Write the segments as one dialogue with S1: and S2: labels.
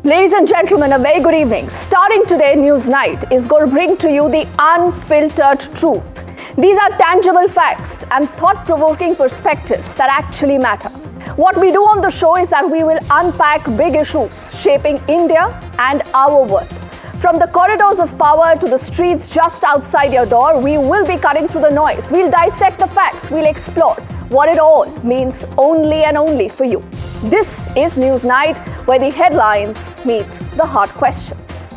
S1: Ladies and gentlemen, a very good evening. Starting today, News Night is going to bring to you the unfiltered truth. These are tangible facts and thought-provoking perspectives that actually matter. What we do on the show is that we will unpack big issues shaping India and our world. From the corridors of power to the streets just outside your door, we will be cutting through the noise. We'll dissect the facts. We'll explore what it all means only and only for you. This is News Night, where the headlines meet the hard questions.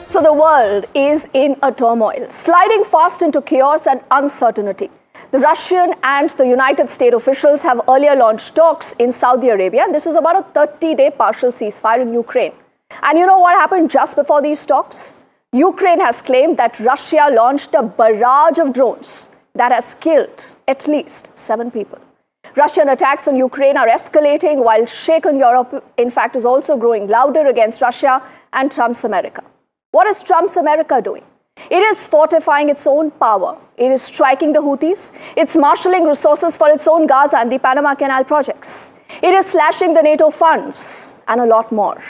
S1: So the world is in a turmoil, sliding fast into chaos and uncertainty. The Russian and the United States officials have earlier launched talks in Saudi Arabia, and this is about a 30-day partial ceasefire in Ukraine. And you know what happened just before these talks? Ukraine has claimed that Russia launched a barrage of drones that has killed at least 7 people. Russian attacks on Ukraine are escalating, while shaken Europe, in fact, is also growing louder against Russia and Trump's America. What is Trump's America doing? It is fortifying its own power. It is striking the Houthis. It's marshaling resources for its own Gaza and the Panama Canal projects. It is slashing the NATO funds and a lot more.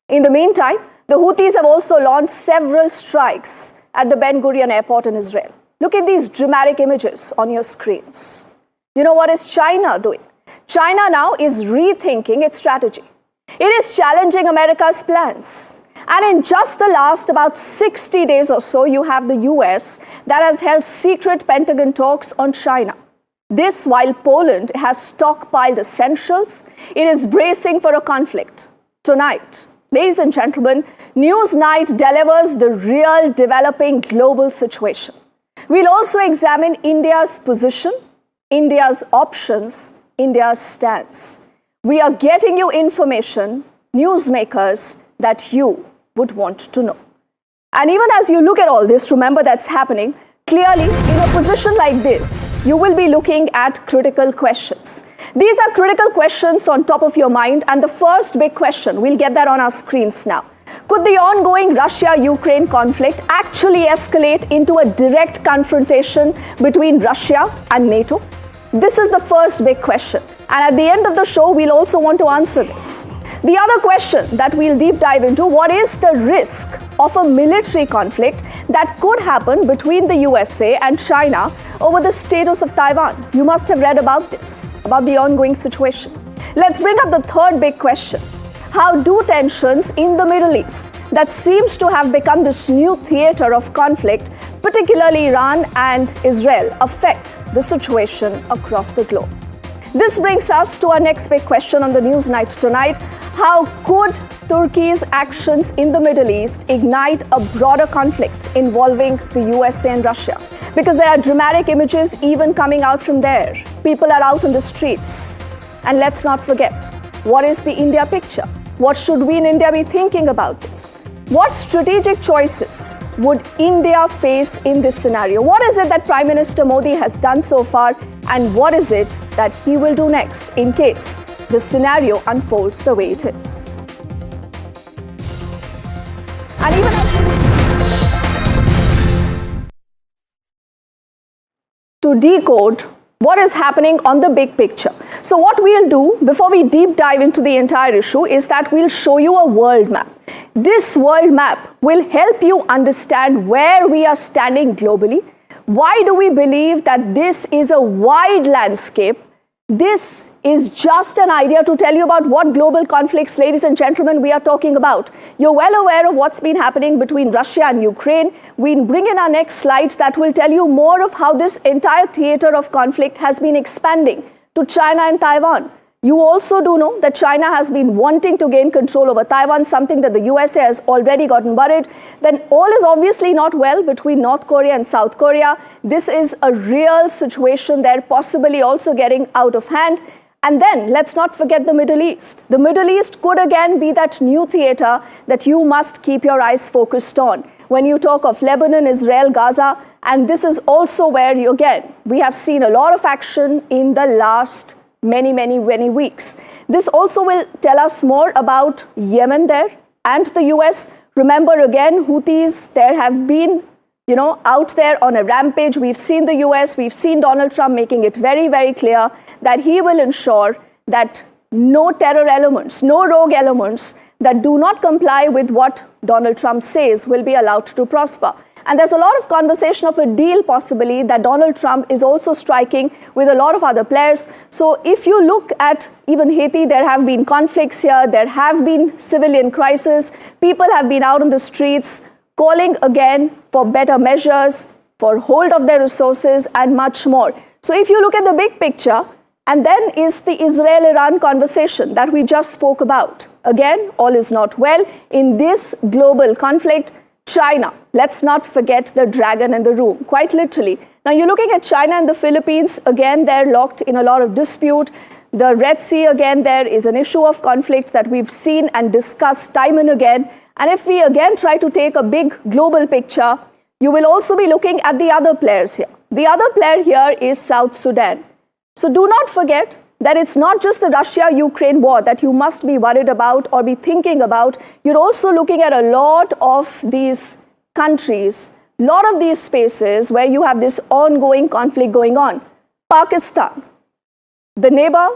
S1: In the meantime, the Houthis have also launched several strikes at the Ben Gurion airport in Israel. Look at these dramatic images on your screens. You know what is China doing? China now is rethinking its strategy. It is challenging America's plans. And in just the last about 60 days or so, you have the US that has held secret Pentagon talks on China. This while Poland has stockpiled essentials, it is bracing for a conflict. Tonight, ladies and gentlemen, News Night delivers the real developing global situation. We'll also examine India's position, India's options, India's stance. We are getting you information, newsmakers, that you would want to know. And even as you look at all this, remember that's happening, clearly in a position like this, you will be looking at critical questions. These are critical questions on top of your mind, and the first big question, we'll get that on our screens now. Could the ongoing Russia-Ukraine conflict actually escalate into a direct confrontation between Russia and NATO? This is the first big question. And at the end of the show, we'll also want to answer this. The other question that we'll deep dive into, what is the risk of a military conflict that could happen between the USA and China over the status of Taiwan? You must have read about this, about the ongoing situation. Let's bring up the third big question. How do tensions in the Middle East that seems to have become this new theater of conflict, particularly Iran and Israel, affect the situation across the globe? This brings us to our next big question on the News Night tonight. How could Turkey's actions in the Middle East ignite a broader conflict involving the USA and Russia? Because there are dramatic images even coming out from there. People are out on the streets. And let's not forget, what is the India picture? What should we in India be thinking about this? What strategic choices would India face in this scenario? What is it that Prime Minister Modi has done so far, and what is it that he will do next in case the scenario unfolds the way it is? And even to decode what is happening on the big picture. So what we'll do before we deep dive into the entire issue is that we'll show you a world map. This world map will help you understand where we are standing globally. Why do we believe that this is a wide landscape? This is just an idea to tell you about what global conflicts, ladies and gentlemen, we are talking about. You're well aware of what's been happening between Russia and Ukraine. We'll bring in our next slide that will tell you more of how this entire theater of conflict has been expanding to China and Taiwan. You also do know that China has been wanting to gain control over Taiwan, something that the USA has already gotten worried. Then all is obviously not well between North Korea and South Korea. This is a real situation there, possibly also getting out of hand. And then let's not forget the Middle East. The Middle East could again be that new theater that you must keep your eyes focused on. When you talk of Lebanon, Israel, Gaza, and this is also where we have seen a lot of action in the last many weeks. This also will tell us more about Yemen there and the US. Remember again, Houthis, there have been, out there on a rampage. We've seen the US, we've seen Donald Trump making it very clear that he will ensure that no terror elements, no rogue elements that do not comply with what Donald Trump says will be allowed to prosper. And there's a lot of conversation of a deal possibly that Donald Trump is also striking with a lot of other players. So if you look at even Haiti, there have been conflicts here, there have been civilian crises, people have been out on the streets calling again for better measures, for hold of their resources and much more. So if you look at the big picture, and then is the Israel-Iran conversation that we just spoke about. Again, all is not well in this global conflict. China, let's not forget the dragon in the room, quite literally. Now you're looking at China and the Philippines, again they're locked in a lot of dispute. The Red Sea, again there is an issue of conflict that we've seen and discussed time and again. And if we again try to take a big global picture, you will also be looking at the other players here. The other player here is South Sudan. So do not forget that it's not just the Russia-Ukraine war that you must be worried about or be thinking about. You're also looking at a lot of these countries, a lot of these spaces where you have this ongoing conflict going on. Pakistan, the neighbor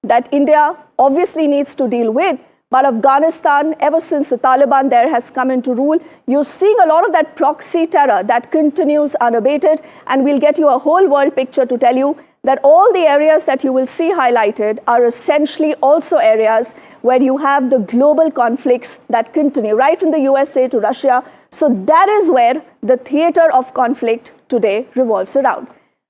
S1: that India obviously needs to deal with, but Afghanistan, ever since the Taliban there has come into rule, you're seeing a lot of that proxy terror that continues unabated, and we'll get you a whole world picture to tell you that all the areas that you will see highlighted are essentially also areas where you have the global conflicts that continue, right from the USA to Russia. So that is where the theater of conflict today revolves around.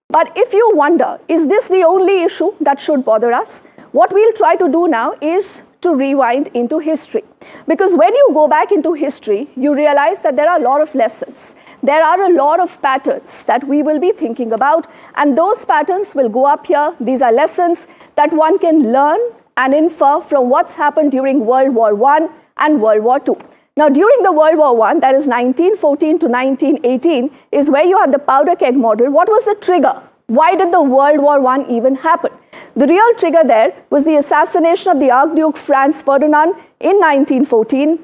S1: But if you wonder, is this the only issue that should bother us? What we'll try to do now is to rewind into history. Because when you go back into history, you realize that there are a lot of lessons. There are a lot of patterns that we will be thinking about, and those patterns will go up here. These are lessons that one can learn and infer from what's happened during World War I and World War II. Now, during the World War I, that is 1914 to 1918, is where you had the powder keg model. What was the trigger? Why did the World War I even happen? The real trigger there was the assassination of the Archduke Franz Ferdinand in 1914.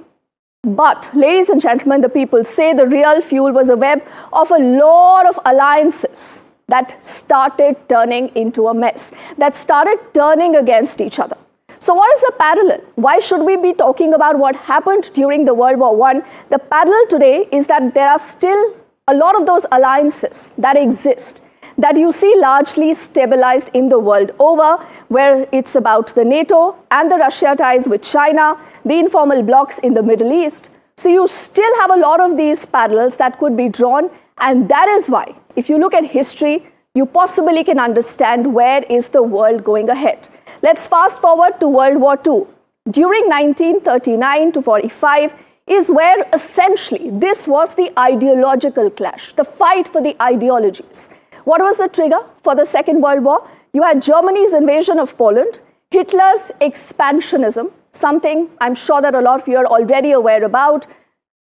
S1: But, ladies and gentlemen, the people say the real fuel was a web of a lot of alliances that started turning into a mess, that started turning against each other. So what is the parallel? Why should we be talking about what happened during the World War I? The parallel today is that there are still a lot of those alliances that exist, that you see largely stabilized in the world over, where it's about the NATO and the Russia ties with China, the informal blocs in the Middle East. So you still have a lot of these parallels that could be drawn, and that is why, if you look at history, you possibly can understand where is the world going ahead. Let's fast forward to World War II. During 1939 to 45 is where essentially this was the ideological clash, the fight for the ideologies. What was the trigger for the Second World War? You had Germany's invasion of Poland, Hitler's expansionism, something I'm sure that a lot of you are already aware about.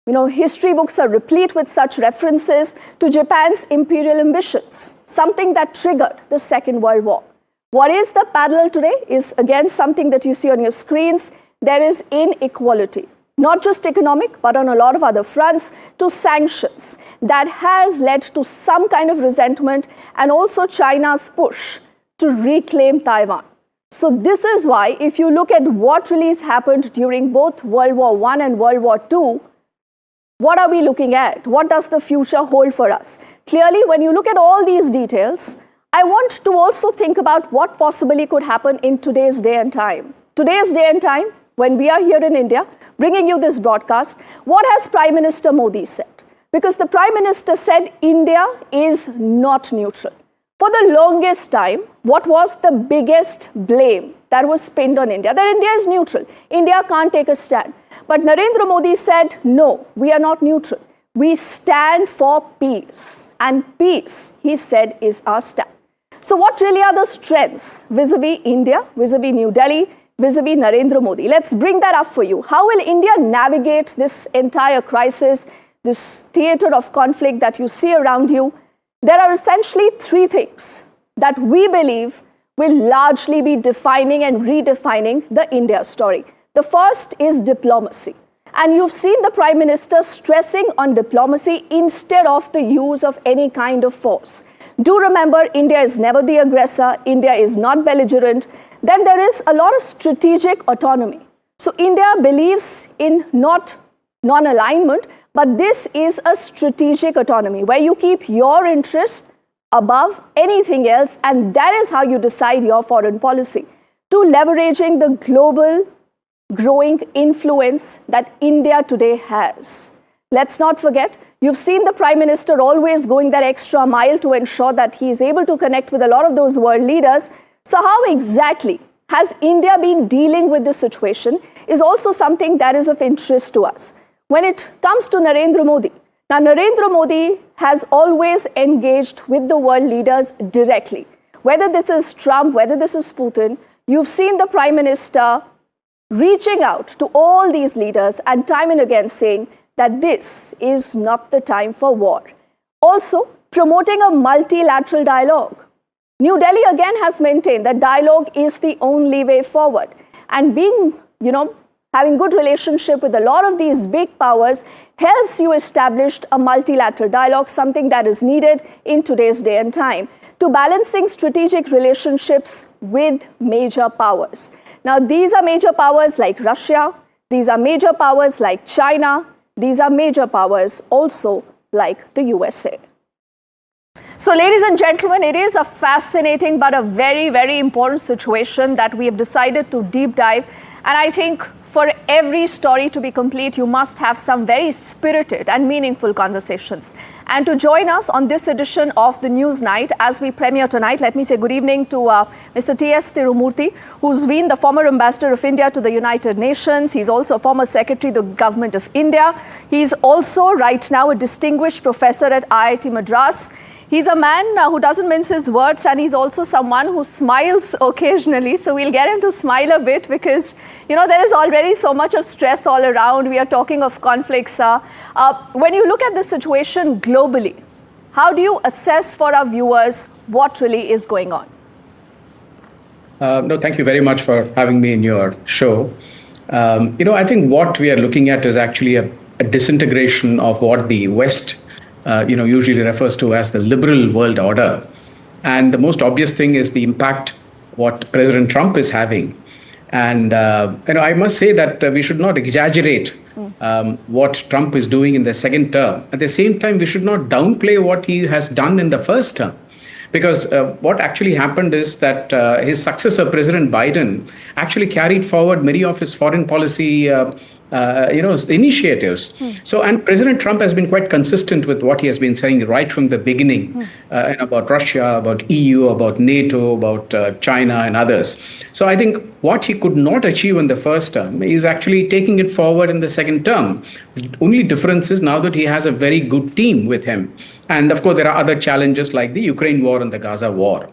S1: History books are replete with such references to Japan's imperial ambitions, something that triggered the Second World War. What is the parallel today is again something that you see on your screens. There is inequality, not just economic, but on a lot of other fronts, to sanctions. That has led to some kind of resentment and also China's push to reclaim Taiwan. So this is why, if you look at what really has happened during both World War I and World War II, what are we looking at? What does the future hold for us? Clearly, when you look at all these details, I want to also think about what possibly could happen in today's day and time. Today's day and time, when we are here in India, bringing you this broadcast, what has Prime Minister Modi said? Because the Prime Minister said India is not neutral. For the longest time, what was the biggest blame that was pinned on India? That India is neutral. India can't take a stand. But Narendra Modi said, no, we are not neutral. We stand for peace. And peace, he said, is our stand. So what really are the strengths vis-a-vis India, vis-a-vis New Delhi, vis-a-vis Narendra Modi? Let's bring that up for you. How will India navigate this entire crisis, this theater of conflict that you see around you? There are essentially three things that we believe will largely be defining and redefining the India story. The first is diplomacy. And you've seen the Prime Minister stressing on diplomacy instead of the use of any kind of force. Do remember, India is never the aggressor. India is not belligerent. Then there is a lot of strategic autonomy. So India believes in not non-alignment, but this is a strategic autonomy where you keep your interests above anything else, and that is how you decide your foreign policy. To leveraging the global growing influence that India today has. Let's not forget, you've seen the Prime Minister always going that extra mile to ensure that he is able to connect with a lot of those world leaders. So how exactly has India been dealing with this situation is also something that is of interest to us. When it comes to Narendra Modi, now Narendra Modi has always engaged with the world leaders directly. Whether this is Trump, whether this is Putin, you've seen the Prime Minister reaching out to all these leaders and time and again saying that this is not the time for war. Also, promoting a multilateral dialogue. New Delhi again has maintained that dialogue is the only way forward. And being, having good relationship with a lot of these big powers helps you establish a multilateral dialogue, something that is needed in today's day and time, to balancing strategic relationships with major powers. Now, these are major powers like Russia, these are major powers like China, these are major powers also like the USA. So, ladies and gentlemen, it is a fascinating but a very, very important situation that we have decided to deep dive. And I think for every story to be complete, you must have some very spirited and meaningful conversations. And to join us on this edition of the News Night as we premiere tonight, let me say good evening to Mr. T.S. Tirumurthy, who's been the former ambassador of India to the United Nations. He's also a former secretary of the Government of India. He's also right now a distinguished professor at IIT Madras. He's a man who doesn't mince his words, and he's also someone who smiles occasionally. So we'll get him to smile a bit because, there is already so much of stress all around. We are talking of conflicts. When you look at the situation globally, how do you assess for our viewers what really is going on?
S2: No, thank you very much for having me in your show. I think what we are looking at is actually a disintegration of what the West usually refers to as the liberal world order. And the most obvious thing is the impact what President Trump is having. And, I must say that we should not exaggerate what Trump is doing in the second term. At the same time, we should not downplay what he has done in the first term. Because what actually happened is that his successor, President Biden, actually carried forward many of his foreign policy initiatives. So, and President Trump has been quite consistent with what he has been saying right from the beginning about Russia, about EU, about NATO, about China and others. So I think what he could not achieve in the first term is actually taking it forward in the second term. The only difference is now that he has a very good team with him. And of course, there are other challenges like the Ukraine war and the Gaza war.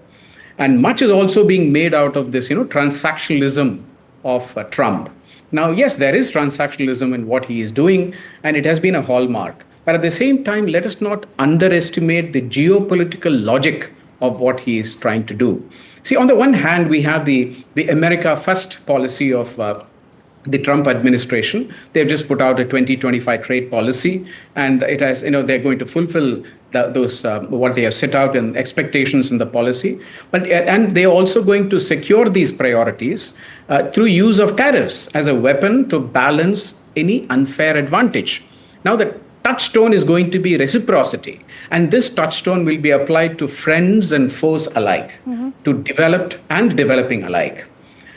S2: And much is also being made out of this, transactionalism of Trump. Now, yes, there is transactionalism in what he is doing, and it has been a hallmark. But at the same time, let us not underestimate the geopolitical logic of what he is trying to do. See, on the one hand, we have the America First policy of the Trump administration. They've just put out a 2025 trade policy, and it has, they're going to fulfill those what they have set out in expectations in the policy. And they're also going to secure these priorities through use of tariffs as a weapon to balance any unfair advantage. Now, the touchstone is going to be reciprocity, and this touchstone will be applied to friends and foes alike, to developed and developing alike.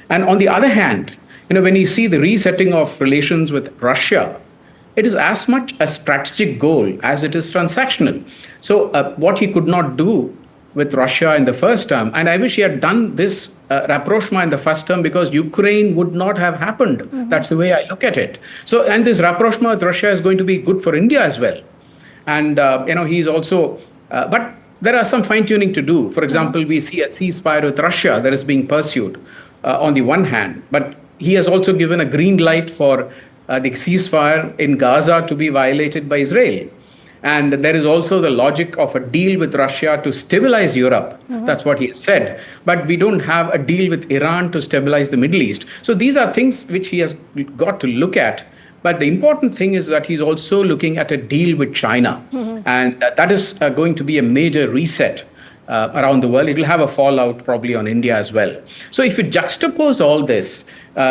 S2: And on the other hand, when you see the resetting of relations with Russia, it is as much a strategic goal as it is transactional. So what he could not do with Russia in the first term, and I wish he had done this rapprochement in the first term, because Ukraine would not have happened. That's the way I look at it. So, and this rapprochement with Russia is going to be good for India as well. And, he's also, but there are some fine-tuning to do. For example, we see a ceasefire with Russia that is being pursued on the one hand, but he has also given a green light for the ceasefire in Gaza to be violated by Israel. And there is also the logic of a deal with Russia to stabilize Europe. That's what he has said. But we don't have a deal with Iran to stabilize the Middle East. So these are things which he has got to look at. But the important thing is that he's also looking at a deal with China. And that is going to be a major reset around the world. It will have a fallout probably on India as well. So if you juxtapose all this, on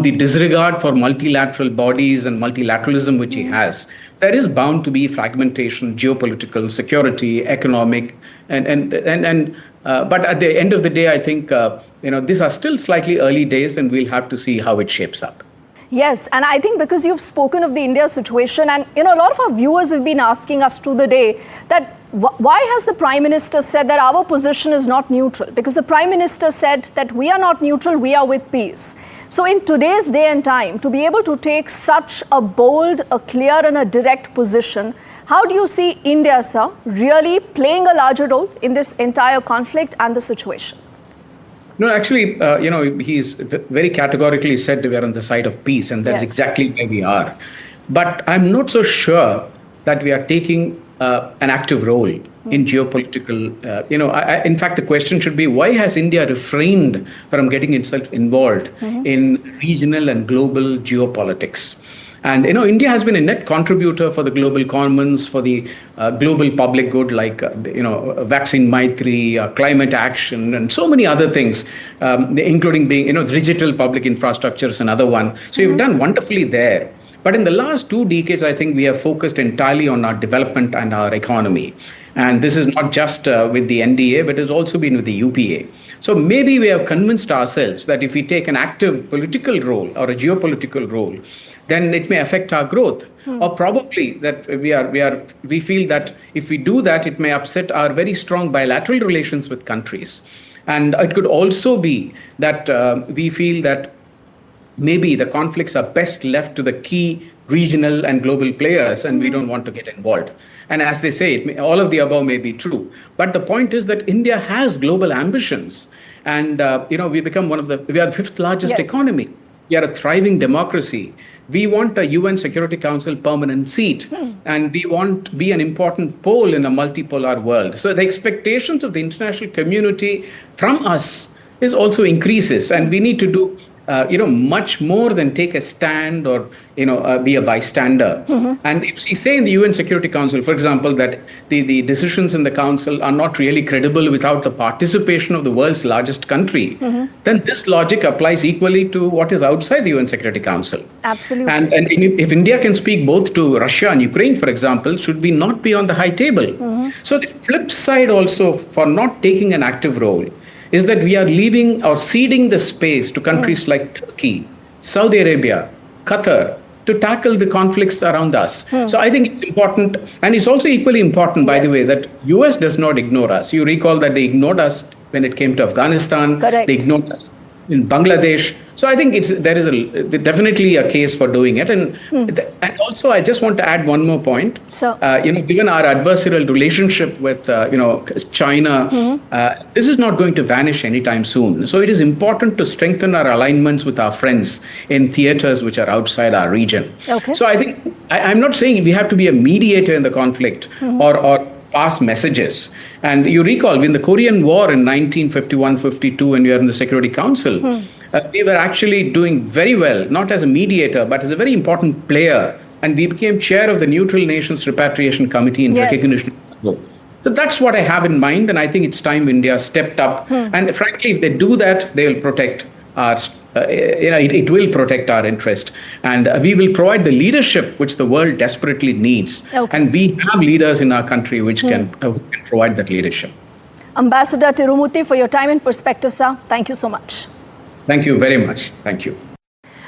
S2: the disregard for multilateral bodies and multilateralism which he has, there is bound to be fragmentation, geopolitical, security, economic, but at the end of the day, I think these are still slightly early days, and we'll have to see how it shapes up.
S1: Yes, and I think because you've spoken of the India situation, and a lot of our viewers have been asking us through the day that why has the Prime Minister said that our position is not neutral? Because the Prime Minister said that we are not neutral, we are with peace. So in today's day and time, to be able to take such a bold, a clear and a direct position, how do you see India, sir, really playing a larger role in this entire conflict and the situation?
S2: No, actually, he's very categorically said we are on the side of peace, and that's exactly where we are. But I'm not so sure that we are taking an active role in geopolitical, in fact, the question should be, why has India refrained from getting itself involved in regional and global geopolitics? And, India has been a net contributor for the global commons, for the global public good, like, vaccine Maitri, climate action, and so many other things, including being, digital public infrastructure is another one. So you've done wonderfully there. But in the last 2 decades, I think we have focused entirely on our development and our economy. And this is not just with the NDA, but it's also been with the UPA. So maybe we have convinced ourselves that if we take an active political role or a geopolitical role, then it may affect our growth. Or probably that we feel that if we do that, it may upset our very strong bilateral relations with countries. And it could also be that we feel that maybe the conflicts are best left to the key regional and global players, and we don't want to get involved. And as they say, all of the above may be true. But the point is that India has global ambitions. And, we are the 5th largest economy. We are a thriving democracy. We want a UN Security Council permanent seat, and we want to be an important pole in a multipolar world. So the expectations of the international community from us is also increases, and we need to do much more than take a stand or, be a bystander. And if we say in the UN Security Council, for example, that the decisions in the council are not really credible without the participation of the world's largest country, then this logic applies equally to what is outside the UN Security Council.
S1: Absolutely.
S2: And if India can speak both to Russia and Ukraine, for example, should we not be on the high table? So the flip side also for not taking an active role is that we are leaving or ceding the space to countries like Turkey, Saudi Arabia, Qatar, to tackle the conflicts around us. So I think it's important, and it's also equally important, by the way, that US does not ignore us. You recall that they ignored us when it came to Afghanistan.
S1: Correct.
S2: They ignored us in Bangladesh. So I think there is definitely a case for doing it. And also, I just want to add one more point.
S1: So,
S2: given our adversarial relationship with, China, this is not going to vanish anytime soon. So it is important to strengthen our alignments with our friends in theaters which are outside our region.
S1: Okay.
S2: So I think, I'm not saying we have to be a mediator in the conflict or pass messages. And you recall in the Korean War in 1951-52, when we were in the Security Council, we were actually doing very well, not as a mediator, but as a very important player. And we became chair of the Neutral Nations Repatriation Committee in recognition. So that's what I have in mind. And I think it's time India stepped up. And frankly, if they do that, they will protect our, it will protect our interest. And we will provide the leadership which the world desperately needs. And we have leaders in our country which can provide that leadership.
S1: Ambassador Tirumurthy, for your time and perspective, sir. Thank you so much.
S2: Thank you very much. Thank you.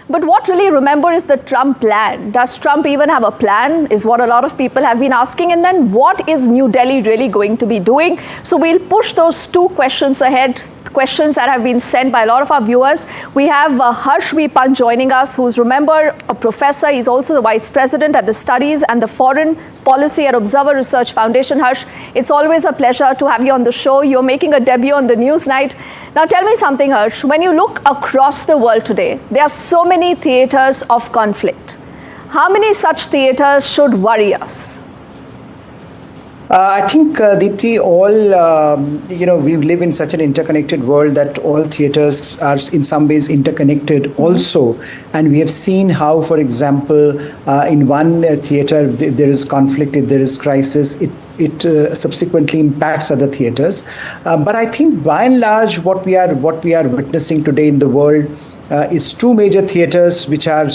S1: But what really remember is the Trump plan. Does Trump even have a plan, is what a lot of people have been asking. And then what is New Delhi really going to be doing? So we'll push those two questions ahead, questions that have been sent by a lot of our viewers. We have Harsh V. Pant joining us, who's, remember, a professor. He's also the vice president at the Studies and the Foreign Policy at Observer Research Foundation. Harsh, it's always a pleasure to have you on the show. You're making a debut on the Newsnight. Now tell me something, Harsh. When you look across the world today, there are so many theaters of conflict. How many such theaters should worry us?
S3: I think, Deepthi, all, we live in such an interconnected world that all theaters are in some ways interconnected also. And we have seen how, for example, in one theater, there is conflict, if there is crisis, it subsequently impacts other theaters. But I think by and large, what we are witnessing today in the world is two major theaters which are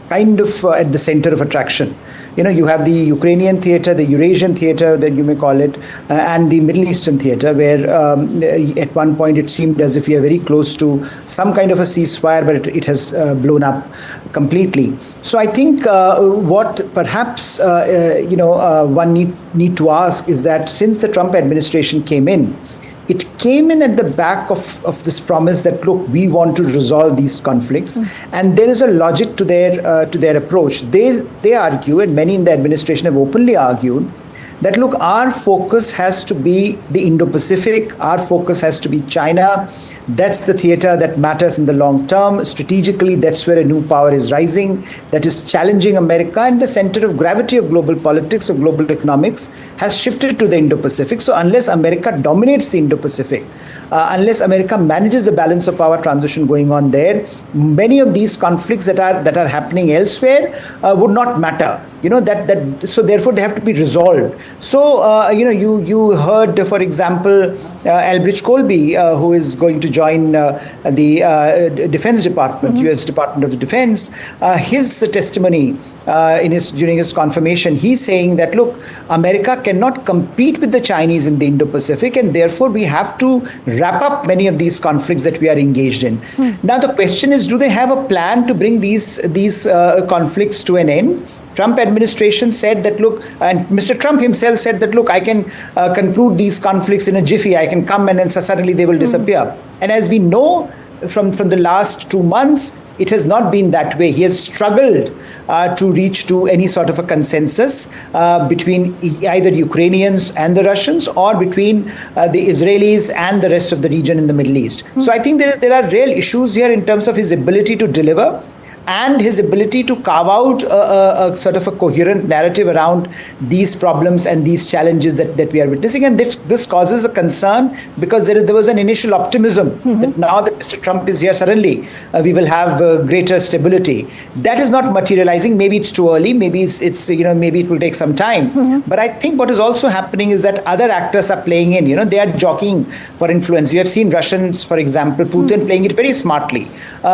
S3: kind of at the center of attraction. You have the Ukrainian theater, the Eurasian theater that you may call it, and the Middle Eastern theater, where at one point it seemed as if we are very close to some kind of a ceasefire, but it has blown up completely. So I think what perhaps one need to ask is that since the Trump administration came in, it came in at the back of this promise that, look, we want to resolve these conflicts. And there is a logic to their approach. They argue, and many in the administration have openly argued, that, look, our focus has to be the Indo-Pacific, our focus has to be China. That's the theater that matters in the long term. Strategically, that's where a new power is rising, that is challenging America, and the center of gravity of global politics, of global economics, has shifted to the Indo-Pacific. So unless America dominates the Indo-Pacific, unless America manages the balance of power transition going on there, many of these conflicts that are happening elsewhere would not matter. So therefore they have to be resolved. So you heard, for example, Elbridge Colby, who is going to join the Defense Department, U.S. Department of Defense. His testimony during his confirmation, he's saying that, look, America cannot compete with the Chinese in the Indo-Pacific, and therefore we have to wrap up many of these conflicts that we are engaged in. Now the question is, do they have a plan to bring these conflicts to an end? Trump administration said that, look, and Mr. Trump himself said that, look, I can conclude these conflicts in a jiffy. I can come and then suddenly they will disappear. And as we know from the last 2 months, it has not been that way. He has struggled to reach to any sort of a consensus between either Ukrainians and the Russians, or between the Israelis and the rest of the region in the Middle East. So I think there are real issues here in terms of his ability to deliver, and his ability to carve out a sort of a coherent narrative around these problems and these challenges that we are witnessing. And this causes a concern, because there was an initial optimism that now that Mr. Trump is here, suddenly we will have greater stability. That is not materializing. Maybe it's too early. Maybe maybe it will take some time. But I think what is also happening is that other actors are playing in. They are jockeying for influence. You have seen Russians, for example, Putin playing it very smartly.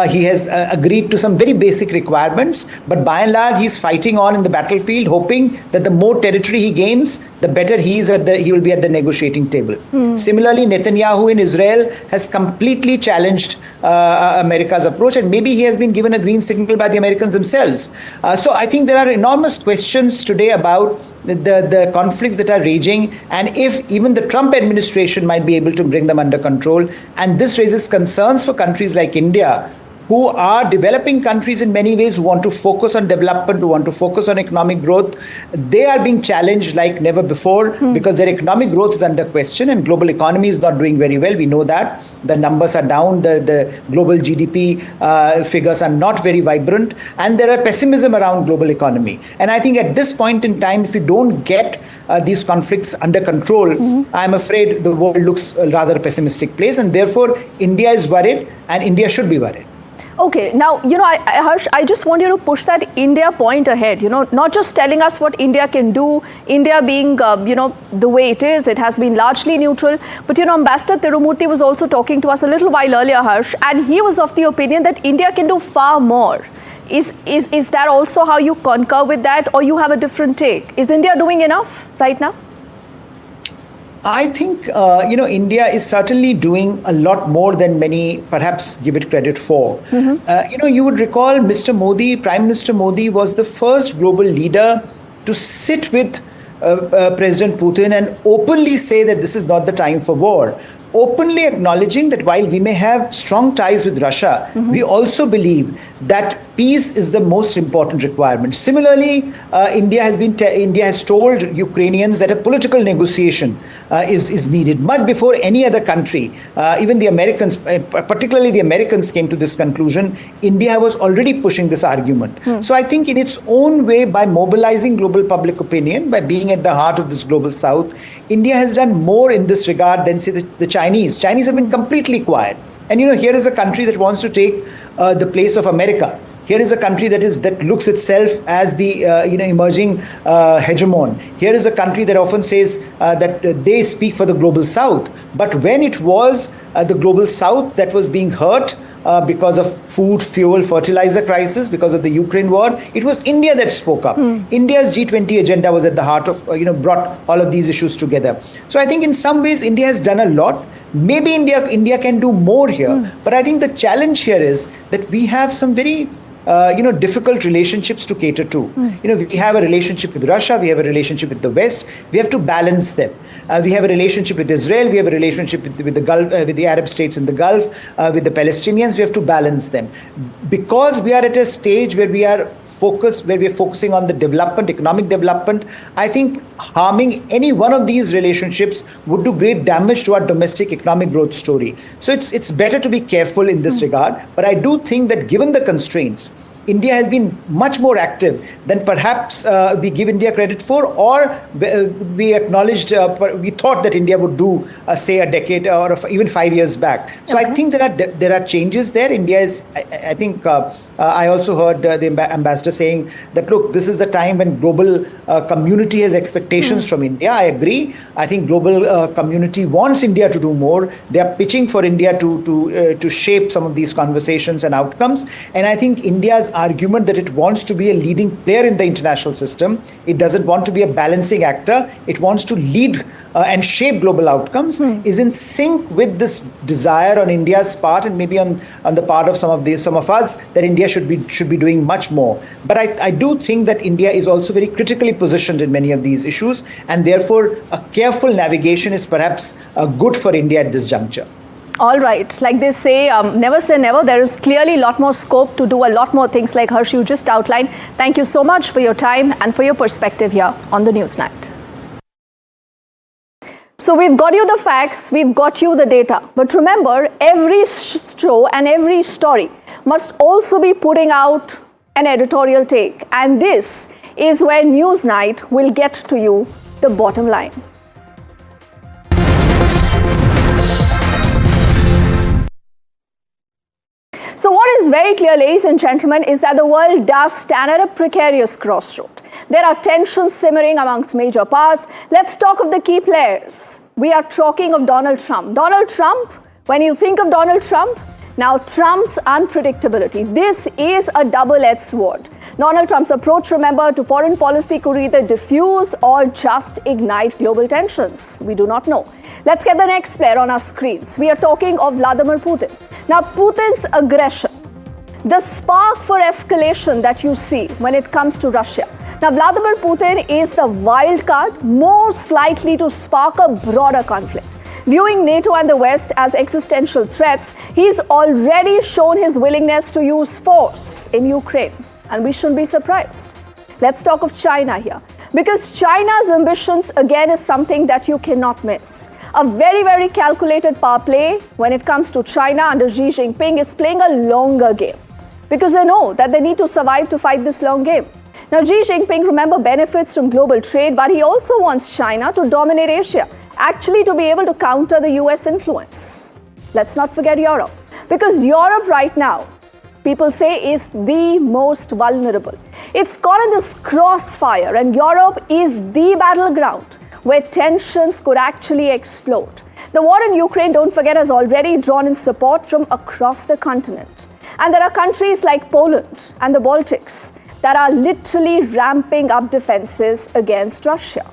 S3: He has agreed to some very basic requirements, but by and large he's fighting on in the battlefield, hoping that the more territory he gains, the better he will be at the negotiating table. Similarly, Netanyahu in Israel has completely challenged America's approach, and maybe he has been given a green signal by the Americans themselves. So I think there are enormous questions today about the conflicts that are raging, and if even the Trump administration might be able to bring them under control. And this raises concerns for countries like India, who are developing countries in many ways, who want to focus on development, who want to focus on economic growth. They are being challenged like never before, because their economic growth is under question, and global economy is not doing very well. We know that. The numbers are down. The global GDP figures are not very vibrant, and there are pessimism around global economy. And I think at this point in time, if we don't get these conflicts under control, I'm afraid the world looks a rather pessimistic place, and therefore India is worried, and India should be worried.
S1: Okay, now, Harsh, I just want you to push that India point ahead, not just telling us what India can do, India being, the way it is, it has been largely neutral. But, Ambassador Tirumurti was also talking to us a little while earlier, Harsh, and he was of the opinion that India can do far more. Is that also how you concur with that, or you have a different take? Is India doing enough right now?
S3: I think, India is certainly doing a lot more than many perhaps give it credit for. You would recall Mr. Modi, Prime Minister Modi was the first global leader to sit with President Putin and openly say that this is not the time for war. Openly acknowledging that while we may have strong ties with Russia, we also believe that peace is the most important requirement. Similarly, India has told Ukrainians that a political negotiation is needed much before any other country. Even the Americans, particularly the Americans, came to this conclusion. India was already pushing this argument. So I think in its own way, by mobilizing global public opinion, by being at the heart of this global South, India has done more in this regard than, say, the Chinese. Chinese have been completely quiet. And here is a country that wants to take the place of America. Here is a country that looks itself as the emerging hegemon. Here is a country that often says that they speak for the global South. But when it was the global South that was being hurt because of food, fuel, fertilizer crisis, because of the Ukraine war, it was India that spoke up. India's G20 agenda was at the heart of, brought all of these issues together. So I think in some ways India has done a lot. Maybe India can do more here. But I think the challenge here is that we have some very difficult relationships to cater to. We have a relationship with Russia, we have a relationship with the West, we have to balance them. We have a relationship with Israel, we have a relationship with the Gulf, with the Arab states in the Gulf, with the Palestinians. We have to balance them. Because we are at a stage where we are focusing on the development, economic development, I think harming any one of these relationships would do great damage to our domestic economic growth story. So it's better to be careful in this regard. But I do think that given the constraints, India has been much more active than perhaps we give India credit for, or we acknowledged, we thought that India would do, say, a decade or even 5 years back. So I think there are changes there. India is, I think, I also heard the ambassador saying that, look, this is the time when global community has expectations from India. I agree. I think global community wants India to do more. They are pitching for India to shape some of these conversations and outcomes. And I think India's argument that it wants to be a leading player in the international system, it doesn't want to be a balancing actor, it wants to lead and shape global outcomes, is in sync with this desire on India's part, and maybe on the part of some of us, that India should be doing much more. But I do think that India is also very critically positioned in many of these issues, and therefore a careful navigation is perhaps good for India at this juncture.
S1: All right. Like they say, never say never. There is clearly a lot more scope to do a lot more things like Harsh you just outlined. Thank you so much for your time and for your perspective here on the Newsnight. So we've got you the facts, we've got you the data. But remember, every show and every story must also be putting out an editorial take. And this is where Newsnight will get to you the bottom line. So what is very clear, ladies and gentlemen, is that the world does stand at a precarious crossroad. There are tensions simmering amongst major powers. Let's talk of the key players. We are talking of Donald Trump. Donald Trump, when you think of Donald Trump, now Trump's unpredictability. This is a double-edged sword. Donald Trump's approach, remember, to foreign policy could either diffuse or just ignite global tensions. We do not know. Let's get the next player on our screens. We are talking of Vladimir Putin. Now, Putin's aggression, the spark for escalation that you see when it comes to Russia. Now, Vladimir Putin is the wild card most likely to spark a broader conflict. Viewing NATO and the West as existential threats, he's already shown his willingness to use force in Ukraine. And we shouldn't be surprised. Let's talk of China here. Because China's ambitions, again, is something that you cannot miss. A very, very calculated power play when it comes to China under Xi Jinping is playing a longer game. Because they know that they need to survive to fight this long game. Now, Xi Jinping, remember, benefits from global trade, but he also wants China to dominate Asia, actually to be able to counter the US influence. Let's not forget Europe. Because Europe right now people say is the most vulnerable. It's caught in this crossfire, and Europe is the battleground where tensions could actually explode. The war in Ukraine, don't forget, has already drawn in support from across the continent. And there are countries like Poland and the Baltics that are literally ramping up defenses against Russia,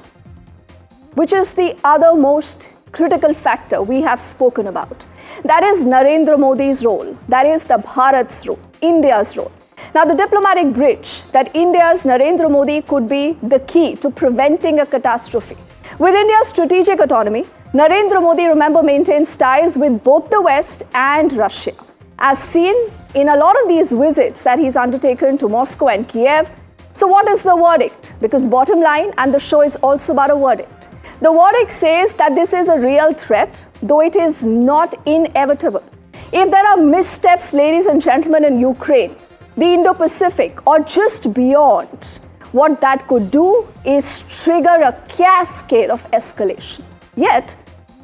S1: which is the other most critical factor we have spoken about. That is Narendra Modi's role. That is the Bharat's role, India's role. Now, the diplomatic bridge that India's Narendra Modi could be the key to preventing a catastrophe. With India's strategic autonomy, Narendra Modi, remember, maintains ties with both the West and Russia, as seen in a lot of these visits that he's undertaken to Moscow and Kiev. So what is the verdict? Because bottom line, and the show is also about a verdict. The verdict says that this is a real threat, though it is not inevitable. If there are missteps, ladies and gentlemen, in Ukraine, the Indo-Pacific, or just beyond, what that could do is trigger a cascade of escalation. Yet,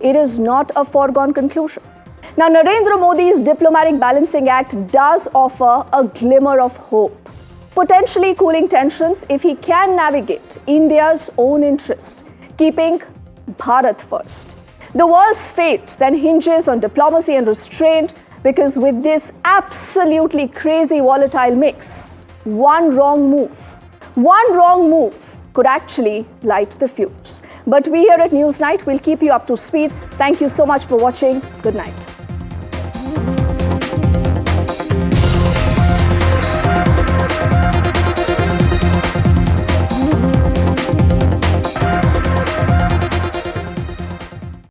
S1: it is not a foregone conclusion. Now, Narendra Modi's diplomatic balancing act does offer a glimmer of hope, potentially cooling tensions if he can navigate India's own interest, keeping Bharat first. The world's fate then hinges on diplomacy and restraint, because with this absolutely crazy volatile mix, one wrong move could actually light the fuse. But we here at Newsnight will keep you up to speed. Thank you so much for watching. Good night.